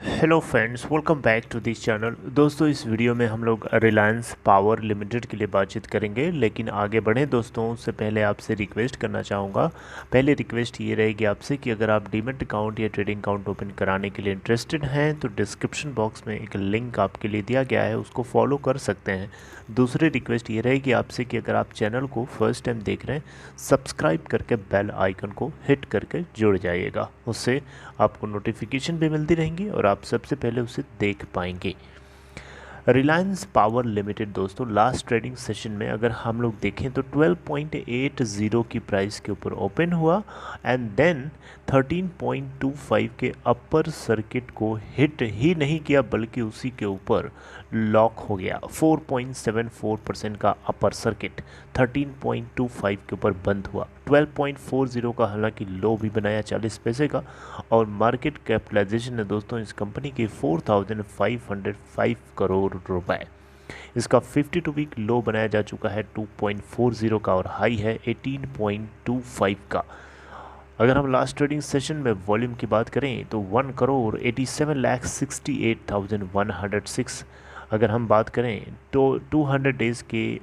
Hello friends, welcome back to this channel. दोस्तों, इस video में हम लोग रिलायंस पावर लिमिटेड के लिए बातचीत करेंगे, लेकिन आगे बढ़ें दोस्तों उससे पहले आपसे रिक्वेस्ट करना चाहूँगा। पहले रिक्वेस्ट ये रहेगी आपसे कि अगर आप डीमैट अकाउंट या ट्रेडिंग अकाउंट ओपन कराने के लिए इंटरेस्टेड हैं तो डिस्क्रिप्शन बॉक्स में एक लिंक आपके लिए दिया गया है, उसको फॉलो कर सकते हैं। दूसरी रिक्वेस्ट ये रहेगी आपसे कि अगर आप चैनल को फर्स्ट टाइम देख रहे हैं, सब्सक्राइब करके बेल आइकन को हिट करके जुड़ जाइएगा। उससे आपको नोटिफिकेशन भी मिलती रहेंगी और आप सबसे पहले उसे देख पाएंगे। रिलायंस पावर लिमिटेड दोस्तों, लास्ट ट्रेडिंग सेशन में अगर हम लोग देखें तो 12.80 की प्राइस के ऊपर ओपन हुआ एंड देन 13.25 के अपर सर्किट को हिट ही नहीं किया, बल्कि उसी के ऊपर लॉक हो गया। 4.74% का अपर सर्किट 13.25 के ऊपर बंद हुआ। 12.40 का हालांकि लो भी बनाया 40 पैसे का, और मार्केट कैपिटलाइजेशन है दोस्तों इस कंपनी की 4,505 करोड़ रुपए। इसका 52 वीक लो बनाया जा चुका है 2.40 का, और हाई है 18.25 का। अगर हम लास्ट ट्रेडिंग सेशन में वॉल्यूम की बात करें तो 1,87,68,106। अगर हम बात करें तो 200 डेज़ के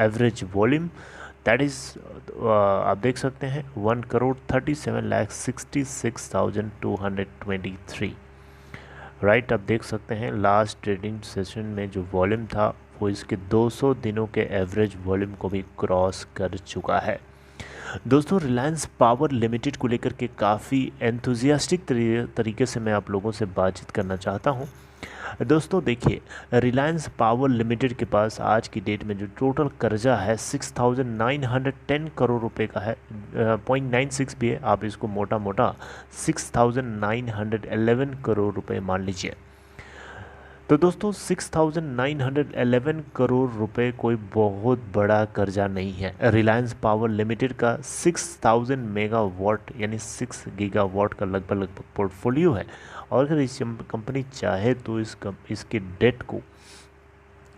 एवरेज वॉल्यूम, दैट इज़ आप देख सकते हैं 1,37,66,223। राइट, आप देख सकते हैं लास्ट ट्रेडिंग सेशन में जो वॉल्यूम था वो इसके 200 दिनों के एवरेज वॉल्यूम को भी क्रॉस कर चुका है। दोस्तों, रिलायंस पावर लिमिटेड को लेकर के काफ़ी एंथुजियास्टिक तरीके से मैं आप लोगों से बातचीत करना चाहता हूं। दोस्तों देखिए, रिलायंस पावर लिमिटेड के पास आज की डेट में जो टोटल कर्जा है 6,910 करोड़ रुपए का है। 0.96 भी है, आप इसको मोटा मोटा 6,911 करोड़ रुपए मान लीजिए। तो दोस्तों 6,911 करोड़ रुपए कोई बहुत बड़ा कर्जा नहीं है। रिलायंस पावर लिमिटेड का 6,000 मेगावाट यानी 6 गीगावाट का लगभग पोर्टफोलियो है, और अगर इस कंपनी चाहे तो इसके डेट को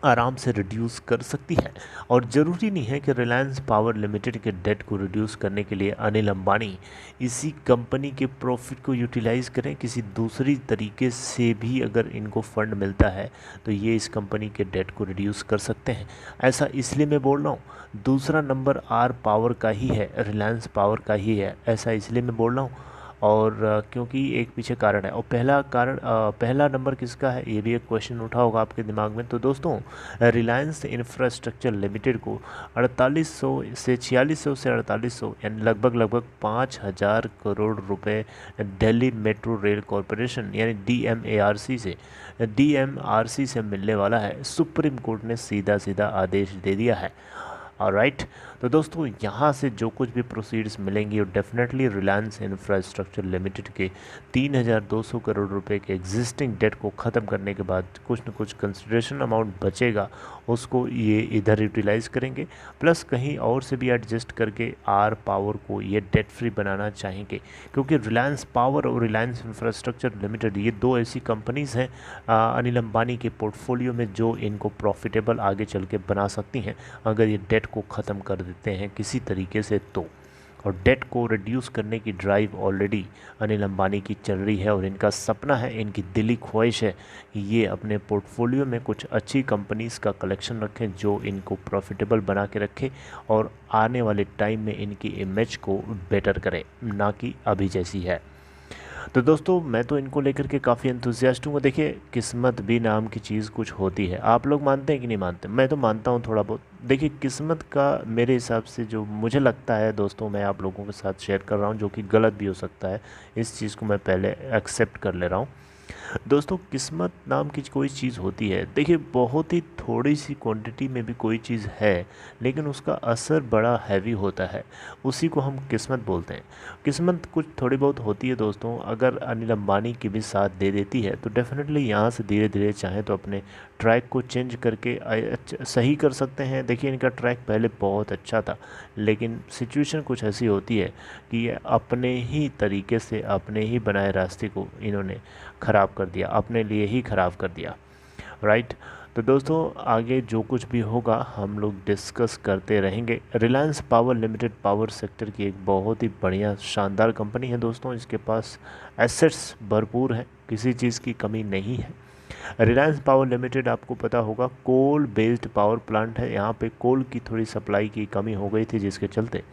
आराम से रिड्यूस कर सकती है। और ज़रूरी नहीं है कि रिलायंस पावर लिमिटेड के डेट को रिड्यूस करने के लिए अनिल अंबानी इसी कंपनी के प्रॉफिट को यूटिलाइज़ करें। किसी दूसरी तरीके से भी अगर इनको फंड मिलता है तो ये इस कंपनी के डेट को रिड्यूस कर सकते हैं। ऐसा इसलिए मैं बोल रहा हूँ, दूसरा नंबर आर पावर का ही है, रिलायंस पावर का ही है, ऐसा इसलिए मैं बोल रहा हूँ। और क्योंकि एक पीछे कारण है, और पहला नंबर किसका है, ये भी एक क्वेश्चन उठा होगा आपके दिमाग में। तो दोस्तों, रिलायंस इंफ्रास्ट्रक्चर लिमिटेड को 4800 से 4600 से 4800 यानी लगभग 5,000 करोड़ रुपए दिल्ली मेट्रो रेल कॉरपोरेशन यानी डीएमआरसी से मिलने वाला है। सुप्रीम कोर्ट ने सीधा सीधा आदेश दे दिया है। ऑलराइट, तो दोस्तों यहाँ से जो कुछ भी प्रोसीड्स मिलेंगी वो डेफिनेटली रिलायंस इंफ्रास्ट्रक्चर लिमिटेड के 3,200 करोड़ रुपए के एग्जिस्टिंग डेट को ख़त्म करने के बाद कुछ न कुछ कंसिडरेशन अमाउंट बचेगा, उसको ये इधर यूटिलाइज़ करेंगे, प्लस कहीं और से भी एडजस्ट करके आर पावर को ये डेट फ्री बनाना चाहेंगे। क्योंकि रिलायंस पावर और रिलायंस इंफ्रास्ट्रक्चर लिमिटेड ये दो ऐसी कंपनीज़ हैं अनिल अंबानी के पोर्टफोलियो में जो इनको प्रॉफिटेबल आगे चल के बना सकती हैं अगर ये डेट को ख़त्म कर देते हैं किसी तरीके से तो। और डेट को रिड्यूस करने की ड्राइव ऑलरेडी अनिल अंबानी की चल रही है, और इनका सपना है, इनकी दिली ख्वाहिश है कि ये अपने पोर्टफोलियो में कुछ अच्छी कंपनीज़ का कलेक्शन रखें जो इनको प्रॉफिटेबल बना के रखे और आने वाले टाइम में इनकी इमेज को बेटर करे, ना कि अभी जैसी है। तो दोस्तों, मैं तो इनको लेकर के काफ़ी एंथुजियास्ट हूँ। देखिए, किस्मत भी नाम की चीज़ कुछ होती है। आप लोग मानते हैं कि नहीं मानते? मैं तो मानता हूँ थोड़ा बहुत। देखिए, किस्मत का मेरे हिसाब से जो मुझे लगता है दोस्तों, मैं आप लोगों के साथ शेयर कर रहा हूँ, जो कि गलत भी हो सकता है, इस चीज़ को मैं पहले एक्सेप्ट कर ले रहा हूँ। दोस्तों, किस्मत नाम की कोई चीज़ होती है। देखिए, बहुत ही थोड़ी सी क्वांटिटी में भी कोई चीज़ है, लेकिन उसका असर बड़ा हैवी होता है, उसी को हम किस्मत बोलते हैं। किस्मत कुछ थोड़ी बहुत होती है दोस्तों, अगर अनिल अंबानी की भी साथ दे देती है तो डेफिनेटली यहाँ से धीरे धीरे चाहे तो अपने ट्रैक को चेंज करके सही कर सकते हैं। देखिए, इनका ट्रैक पहले बहुत अच्छा था, लेकिन सिचुएशन कुछ ऐसी होती है कि ये अपने ही तरीके से अपने ही बनाए रास्ते को इन्होंने ख़राब कर दिया, अपने लिए ही ख़राब कर दिया। राइट, तो दोस्तों आगे जो कुछ भी होगा हम लोग डिस्कस करते रहेंगे। Reliance power limited power sector की एक बहुत ही बढ़िया शानदार कंपनी है दोस्तों। इसके पास एसेट्स भरपूर हैं, किसी चीज़ की कमी नहीं है। रिलायंस पावर लिमिटेड आपको पता होगा कोल बेस्ड पावर प्लांट है। यहाँ पे कोल की थोड़ी सप्लाई की कमी हो गई थी, जिसके चलते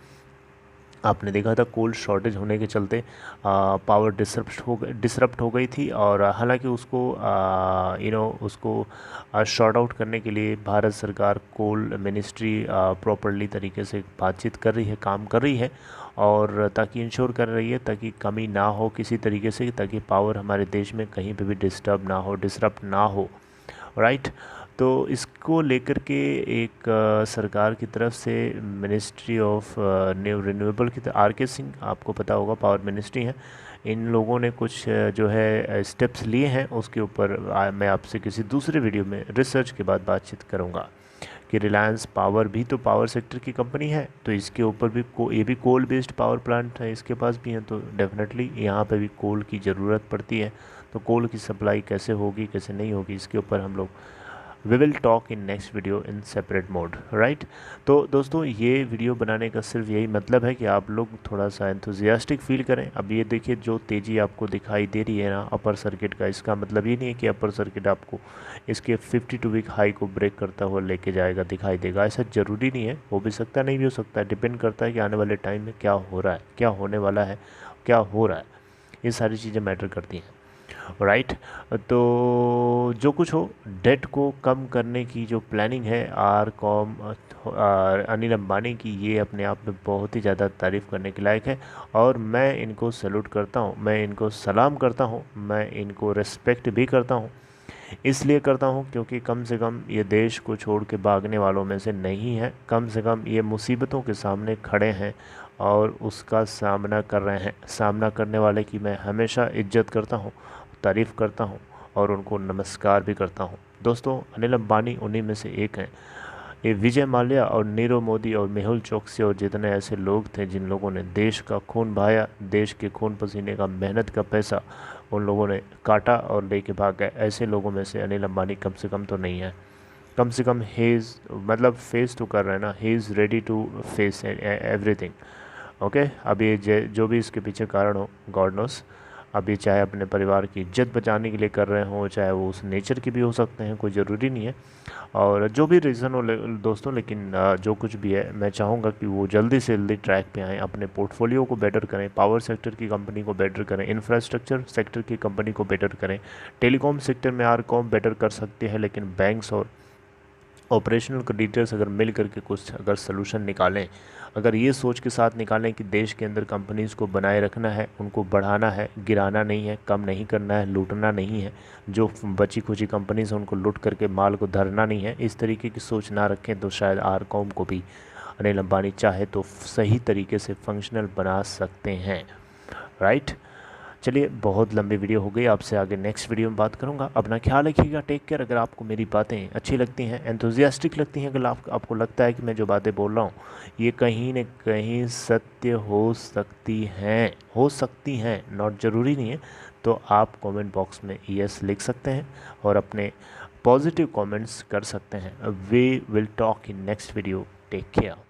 आपने देखा था कोल शॉर्टेज होने के चलते पावर डिसरप्ट हो गई थी। और हालांकि उसको उसको शॉर्ट आउट करने के लिए भारत सरकार कोल मिनिस्ट्री प्रॉपरली तरीके से बातचीत कर रही है, काम कर रही है, और ताकि इंश्योर कर रही है ताकि कमी ना हो किसी तरीके से, ताकि पावर हमारे देश में कहीं पे भी डिस्टर्ब ना हो, डिसरप्ट ना हो, राइट। तो इसको लेकर के एक सरकार की तरफ से मिनिस्ट्री ऑफ न्यू रिन्यूएबल की RK सिंह, आपको पता होगा पावर मिनिस्ट्री है, इन लोगों ने कुछ जो है स्टेप्स लिए हैं। उसके ऊपर मैं आपसे किसी दूसरे वीडियो में रिसर्च के बाद बातचीत करूंगा कि रिलायंस पावर भी तो पावर सेक्टर की कंपनी है, तो इसके ऊपर भी ये भी कोल बेस्ड पावर प्लांट है, इसके पास भी है, तो डेफिनेटली यहाँ पे भी कोल की ज़रूरत पड़ती है। तो कोल की सप्लाई कैसे होगी कैसे नहीं होगी, इसके ऊपर हम लोग we will talk in next video in separate mode, right. तो दोस्तों ये वीडियो बनाने का सिर्फ यही मतलब है कि आप लोग थोड़ा सा एंथुजियास्टिक फील करें। अब ये देखिए जो तेज़ी आपको दिखाई दे रही है ना अपर सर्किट का, इसका मतलब ये नहीं है कि अपर सर्किट आपको इसके 52 वीक हाई को ब्रेक करता हुआ लेके जाएगा, दिखाई देगा, ऐसा ज़रूरी नहीं है। हो भी सकता है, नहीं भी हो सकता है, डिपेंड करता है कि आने वाले टाइम में क्या हो रहा है, क्या होने वाला है, क्या हो रहा है, ये सारी चीज़ें मैटर करती हैं, राइट। तो जो कुछ हो, डेट को कम करने की जो प्लानिंग है अनिल अंबानी की, ये अपने आप में बहुत ही ज़्यादा तारीफ़ करने के लायक है। और मैं इनको सैल्यूट करता हूँ, मैं इनको सलाम करता हूँ, मैं इनको रिस्पेक्ट भी करता हूँ। इसलिए करता हूँ क्योंकि कम से कम ये देश को छोड़ के भागने वालों में से नहीं है, कम से कम ये मुसीबतों के सामने खड़े हैं और उसका सामना कर रहे हैं। सामना करने वाले की मैं हमेशा इज्जत करता हूँ, तारीफ़ करता हूँ और उनको नमस्कार भी करता हूँ। दोस्तों अनिल अंबानी उन्हीं में से एक हैं। ये विजय माल्या और नीरव मोदी और मेहुल चोकसी और जितने ऐसे लोग थे जिन लोगों ने देश का खून बहाया, देश के खून पसीने का मेहनत का पैसा उन लोगों ने काटा और लेके भाग गए, ऐसे लोगों में से अनिल अंबानी कम से कम तो नहीं है। कम से कम मतलब फेस तो कर रहे हैं ना, he is ready to face everything, okay. अब ये जो भी इसके पीछे कारण हो, गॉड नोस। अब ये चाहे अपने परिवार की इज्जत बचाने के लिए कर रहे हों, चाहे वो उस नेचर के भी हो सकते हैं, कोई ज़रूरी नहीं है, और जो भी रीज़न हो दोस्तों, लेकिन जो कुछ भी है मैं चाहूँगा कि वो जल्दी से जल्दी ट्रैक पे आएँ, अपने पोर्टफोलियो को बेटर करें, पावर सेक्टर की कंपनी को बेटर करें, इंफ्रास्ट्रक्चर सेक्टर की कंपनी को बेटर करें, टेलीकॉम सेक्टर में आरकॉम बेटर कर सकते हैं, लेकिन बैंक्स और ऑपरेशनल क्रेडिटर्स अगर मिल करके कुछ अगर सलूशन निकालें, अगर ये सोच के साथ निकालें कि देश के अंदर कंपनीज़ को बनाए रखना है, उनको बढ़ाना है, गिराना नहीं है, कम नहीं करना है, लूटना नहीं है, जो बची खुची कंपनीज़ हैं उनको लूट करके माल को धरना नहीं है, इस तरीके की सोच ना रखें तो शायद आरकॉम को भी अनिल अंबानी चाहे तो सही तरीके से फंक्शनल बना सकते हैं, राइट। चलिए बहुत लंबी वीडियो हो गई, आपसे आगे नेक्स्ट वीडियो में बात करूंगा। अपना ख्याल रखिएगा, टेक केयर। अगर आपको मेरी बातें अच्छी लगती हैं, एंथुजियास्टिक लगती हैं, अगर आपको लगता है कि मैं जो बातें बोल रहा हूँ ये कहीं न कहीं सत्य हो सकती हैं, नॉट ज़रूरी नहीं है, तो आप कमेंट बॉक्स में यस लिख सकते हैं और अपने पॉजिटिव कमेंट्स कर सकते हैं। We will talk in next video, take care.